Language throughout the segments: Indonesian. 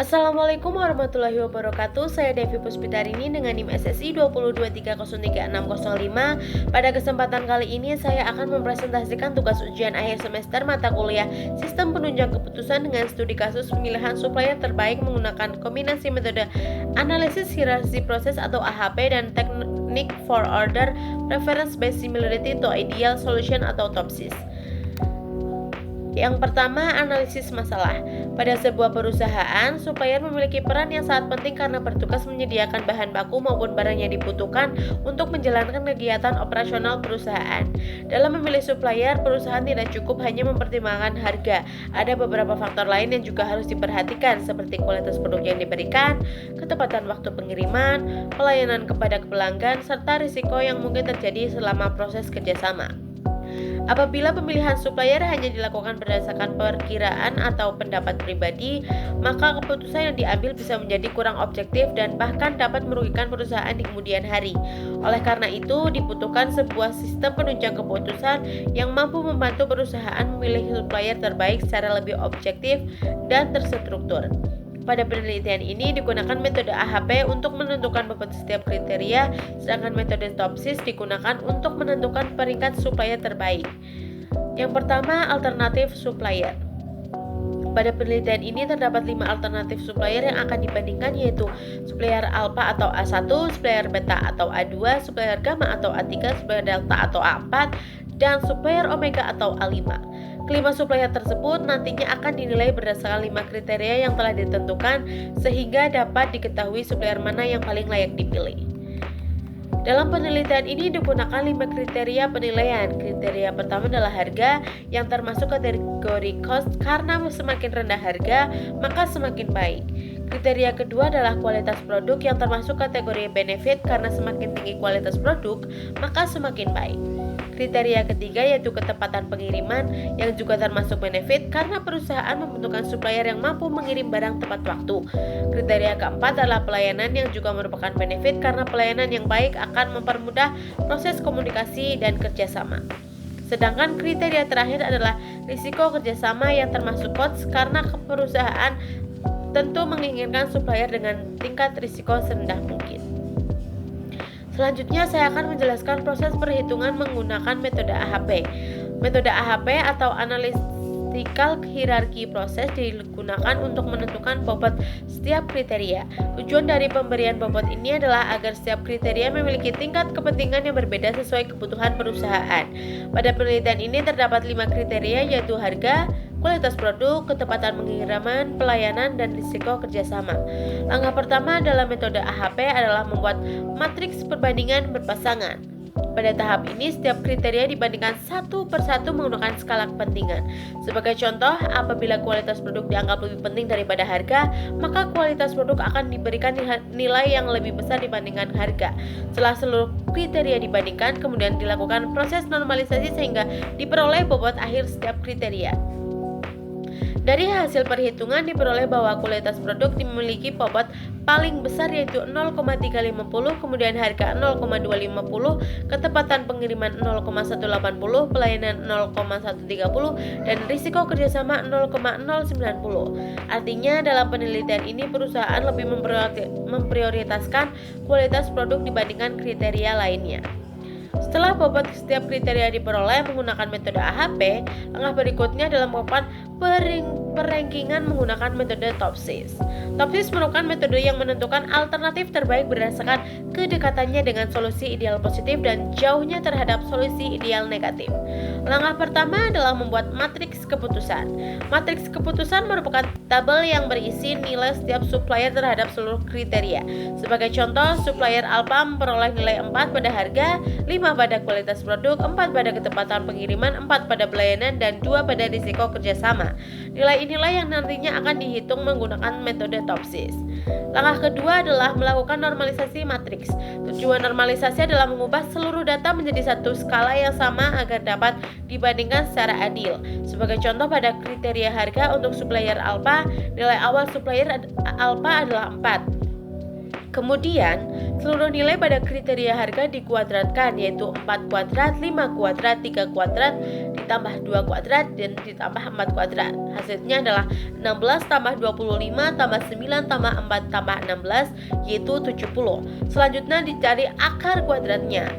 Assalamualaikum warahmatullahi wabarakatuh. Saya Devi Puspitarini dengan NIM SSI 223036005. Pada kesempatan kali ini saya akan mempresentasikan tugas ujian akhir semester mata kuliah Sistem Penunjang Keputusan dengan studi kasus pemilihan supplier terbaik menggunakan kombinasi metode analisis hierarki proses atau AHP dan teknik for order preference based similarity to ideal solution atau TOPSIS. Yang pertama, analisis masalah. Pada sebuah perusahaan, supplier memiliki peran yang sangat penting karena bertugas menyediakan bahan baku maupun barang yang dibutuhkan untuk menjalankan kegiatan operasional perusahaan. Dalam memilih supplier, perusahaan tidak cukup hanya mempertimbangkan harga. Ada beberapa faktor lain yang juga harus diperhatikan seperti kualitas produk yang diberikan, ketepatan waktu pengiriman, pelayanan kepada pelanggan, serta risiko yang mungkin terjadi selama proses kerjasama. Apabila pemilihan supplier hanya dilakukan berdasarkan perkiraan atau pendapat pribadi, maka keputusan yang diambil bisa menjadi kurang objektif dan bahkan dapat merugikan perusahaan di kemudian hari. Oleh karena itu, dibutuhkan sebuah sistem penunjang keputusan yang mampu membantu perusahaan memilih supplier terbaik secara lebih objektif dan terstruktur. Pada penelitian ini digunakan metode AHP untuk menentukan bobot setiap kriteria, sedangkan metode TOPSIS digunakan untuk menentukan peringkat supplier terbaik. Yang pertama, alternatif supplier. Pada penelitian ini terdapat 5 alternatif supplier yang akan dibandingkan, yaitu supplier alpha atau A1, supplier beta atau A2, supplier gamma atau A3, supplier delta atau A4, dan supplier omega atau A5. Kelima supplier tersebut nantinya akan dinilai berdasarkan 5 kriteria yang telah ditentukan sehingga dapat diketahui supplier mana yang paling layak dipilih. Dalam penelitian ini digunakan 5 kriteria penilaian. Kriteria pertama adalah harga yang termasuk kategori cost karena semakin rendah harga maka semakin baik. Kriteria kedua adalah kualitas produk yang termasuk kategori benefit karena semakin tinggi kualitas produk maka semakin baik. Kriteria ketiga yaitu ketepatan pengiriman yang juga termasuk benefit karena perusahaan membutuhkan supplier yang mampu mengirim barang tepat waktu. Kriteria keempat adalah pelayanan yang juga merupakan benefit karena pelayanan yang baik akan mempermudah proses komunikasi dan kerjasama. Sedangkan kriteria terakhir adalah risiko kerjasama yang termasuk cost karena perusahaan tentu menginginkan supplier dengan tingkat risiko serendah mungkin. Selanjutnya saya akan menjelaskan proses perhitungan menggunakan metode AHP. Metode AHP atau Analytical Hierarchy Process digunakan untuk menentukan bobot setiap kriteria. Tujuan dari pemberian bobot ini adalah agar setiap kriteria memiliki tingkat kepentingan yang berbeda sesuai kebutuhan perusahaan. Pada penelitian ini terdapat 5 kriteria yaitu harga, kualitas produk, ketepatan pengiriman, pelayanan, dan risiko kerjasama. Langkah pertama dalam metode AHP adalah membuat matriks perbandingan berpasangan. Pada tahap ini, setiap kriteria dibandingkan satu persatu menggunakan skala kepentingan. Sebagai contoh, apabila kualitas produk dianggap lebih penting daripada harga, maka kualitas produk akan diberikan nilai yang lebih besar dibandingkan harga. Setelah seluruh kriteria dibandingkan, kemudian dilakukan proses normalisasi sehingga diperoleh bobot akhir setiap kriteria. Dari hasil perhitungan diperoleh bahwa kualitas produk memiliki bobot paling besar yaitu 0,350, kemudian harga 0,250, ketepatan pengiriman 0,180, pelayanan 0,130, dan risiko kerjasama 0,090. Artinya dalam penelitian ini perusahaan lebih memprioritaskan kualitas produk dibandingkan kriteria lainnya. Setelah bobot setiap kriteria diperoleh menggunakan metode AHP, langkah berikutnya adalah melakukan perankingan menggunakan metode TOPSIS. TOPSIS merupakan metode yang menentukan alternatif terbaik berdasarkan kedekatannya dengan solusi ideal positif dan jauhnya terhadap solusi ideal negatif. Langkah pertama adalah membuat matriks keputusan. Matriks keputusan merupakan tabel yang berisi nilai setiap supplier terhadap seluruh kriteria. Sebagai contoh, supplier alpha memperoleh nilai 4 pada harga, 5 pada kualitas produk, 4 pada ketepatan pengiriman, 4 pada pelayanan, dan 2 pada risiko kerjasama. Nilai inilah yang nantinya akan dihitung menggunakan metode TOPSIS. Langkah kedua adalah melakukan normalisasi matriks. Tujuan normalisasi adalah mengubah seluruh data menjadi satu skala yang sama agar dapat dibandingkan secara adil. Sebagai contoh, pada kriteria harga untuk supplier alpha, nilai awal supplier alpha adalah 4. Kemudian, seluruh nilai pada kriteria harga dikuadratkan, yaitu 4 kuadrat, 5 kuadrat, 3 kuadrat, ditambah 2 kuadrat dan ditambah 4 kuadrat. Hasilnya adalah 16 tambah 25 tambah 9 tambah 4 tambah 16, yaitu 70. Selanjutnya dicari akar kuadratnya.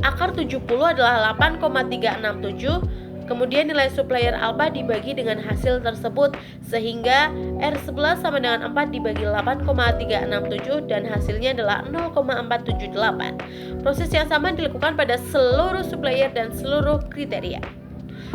Akar 70 adalah 8,367. Kemudian nilai supplier alpha dibagi dengan hasil tersebut, sehingga R11 sama dengan 4 dibagi 8,367 dan hasilnya adalah 0,478. Proses yang sama dilakukan pada seluruh supplier dan seluruh kriteria.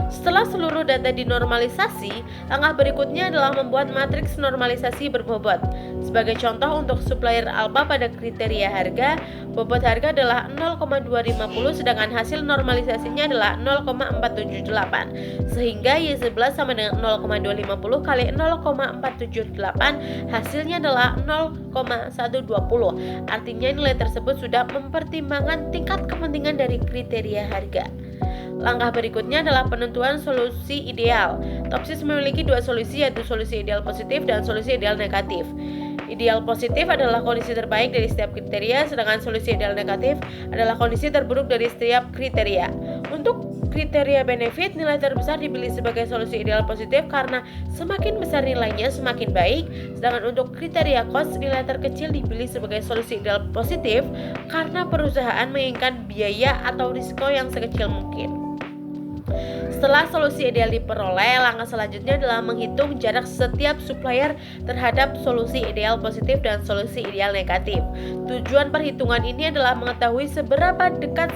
Setelah seluruh data dinormalisasi, langkah berikutnya adalah membuat matriks normalisasi berbobot. Sebagai contoh, untuk supplier alpha pada kriteria harga, bobot harga adalah 0,250 sedangkan hasil normalisasinya adalah 0,478. Sehingga Y11 sama dengan 0,250 kali 0,478, hasilnya adalah 0,120. Artinya nilai tersebut sudah mempertimbangkan tingkat kepentingan dari kriteria harga. Langkah berikutnya adalah penentuan solusi ideal. Topsis memiliki dua solusi, yaitu solusi ideal positif dan solusi ideal negatif. Ideal positif adalah kondisi terbaik dari setiap kriteria, sedangkan solusi ideal negatif adalah kondisi terburuk dari setiap kriteria. Untuk kriteria benefit, nilai terbesar dipilih sebagai solusi ideal positif karena semakin besar nilainya semakin baik, sedangkan untuk kriteria cost, nilai terkecil dipilih sebagai solusi ideal positif karena perusahaan menginginkan biaya atau risiko yang sekecil mungkin. Setelah solusi ideal diperoleh, langkah selanjutnya adalah menghitung jarak setiap supplier terhadap solusi ideal positif dan solusi ideal negatif. Tujuan perhitungan ini adalah mengetahui seberapa dekat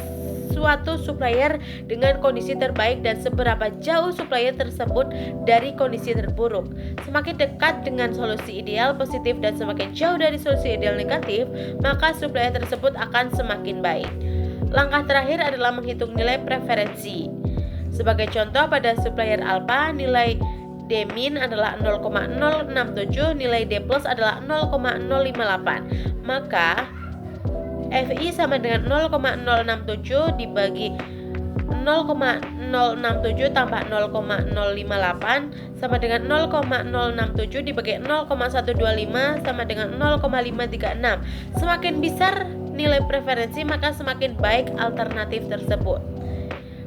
suatu supplier dengan kondisi terbaik dan seberapa jauh supplier tersebut dari kondisi terburuk. Semakin dekat dengan solusi ideal positif dan semakin jauh dari solusi ideal negatif, maka supplier tersebut akan semakin baik. Langkah terakhir adalah menghitung nilai preferensi. Sebagai contoh, pada supplier alpha, nilai D min adalah 0,067, nilai D plus adalah 0,058. Maka FI sama dengan 0,067 dibagi 0,067 tambah 0,058 sama dengan 0,067 dibagi 0,125 sama dengan 0,536. Semakin besar nilai preferensi, maka semakin baik alternatif tersebut.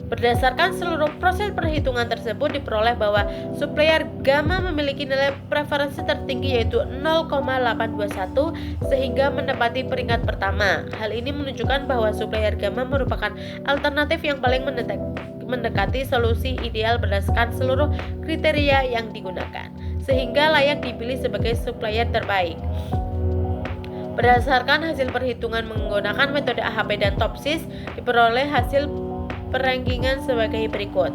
Berdasarkan seluruh proses perhitungan tersebut, diperoleh bahwa supplier gamma memiliki nilai preferensi tertinggi yaitu 0,821 sehingga menempati peringkat pertama. Hal ini menunjukkan bahwa supplier gamma merupakan alternatif yang paling mendekati solusi ideal berdasarkan seluruh kriteria yang digunakan, sehingga layak dipilih sebagai supplier terbaik. Berdasarkan hasil perhitungan menggunakan metode AHP dan Topsis, diperoleh hasil perankingan sebagai berikut.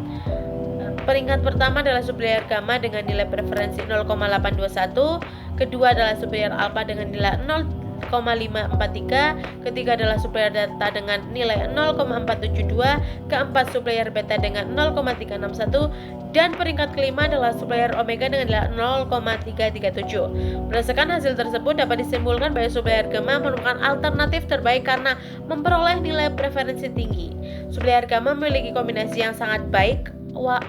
Peringkat pertama adalah supplier gamma dengan nilai preferensi 0,821, kedua adalah supplier alpha dengan nilai 0,543, ketiga adalah supplier delta dengan nilai 0,472, keempat supplier beta dengan 0,361, dan peringkat kelima adalah supplier omega dengan nilai 0,337. Berdasarkan hasil tersebut dapat disimpulkan bahwa supplier gamma merupakan alternatif terbaik karena memperoleh nilai preferensi tinggi. Supplier gamma memiliki kombinasi yang sangat baik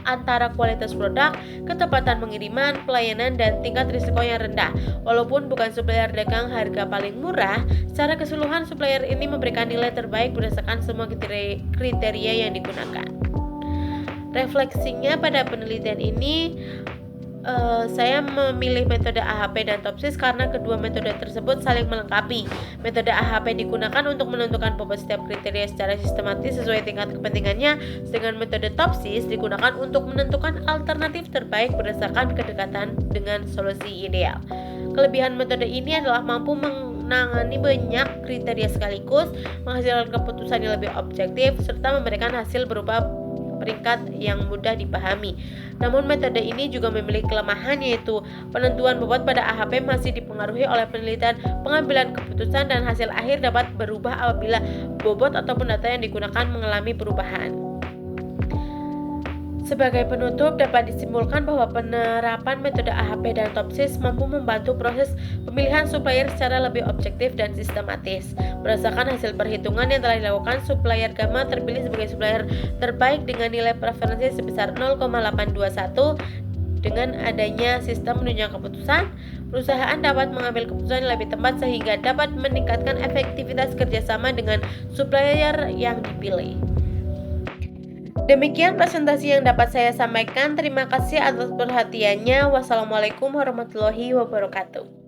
antara kualitas produk, ketepatan pengiriman, pelayanan, dan tingkat risiko yang rendah. Walaupun bukan supplier dagang harga paling murah, secara keseluruhan supplier ini memberikan nilai terbaik berdasarkan semua kriteria yang digunakan. Refleksinya pada penelitian ini, saya memilih metode AHP dan Topsis karena kedua metode tersebut saling melengkapi. Metode AHP digunakan untuk menentukan bobot setiap kriteria secara sistematis sesuai tingkat kepentingannya, sedangkan metode Topsis digunakan untuk menentukan alternatif terbaik berdasarkan kedekatan dengan solusi ideal. Kelebihan metode ini adalah mampu menangani banyak kriteria sekaligus, menghasilkan keputusan yang lebih objektif, serta memberikan hasil berupa peringkat yang mudah dipahami. Namun metode ini juga memiliki kelemahan, yaitu penentuan bobot pada AHP masih dipengaruhi oleh penelitian, pengambilan keputusan, dan hasil akhir dapat berubah apabila bobot ataupun data yang digunakan mengalami perubahan. Sebagai penutup, dapat disimpulkan bahwa penerapan metode AHP dan Topsis mampu membantu proses pemilihan supplier secara lebih objektif dan sistematis. Berdasarkan hasil perhitungan yang telah dilakukan, supplier gamma terpilih sebagai supplier terbaik dengan nilai preferensi sebesar 0,821. Dengan adanya sistem menunjang keputusan, perusahaan dapat mengambil keputusan yang lebih tepat sehingga dapat meningkatkan efektivitas kerjasama dengan supplier yang dipilih. Demikian presentasi yang dapat saya sampaikan. Terima kasih atas perhatiannya. Wassalamualaikum warahmatullahi wabarakatuh.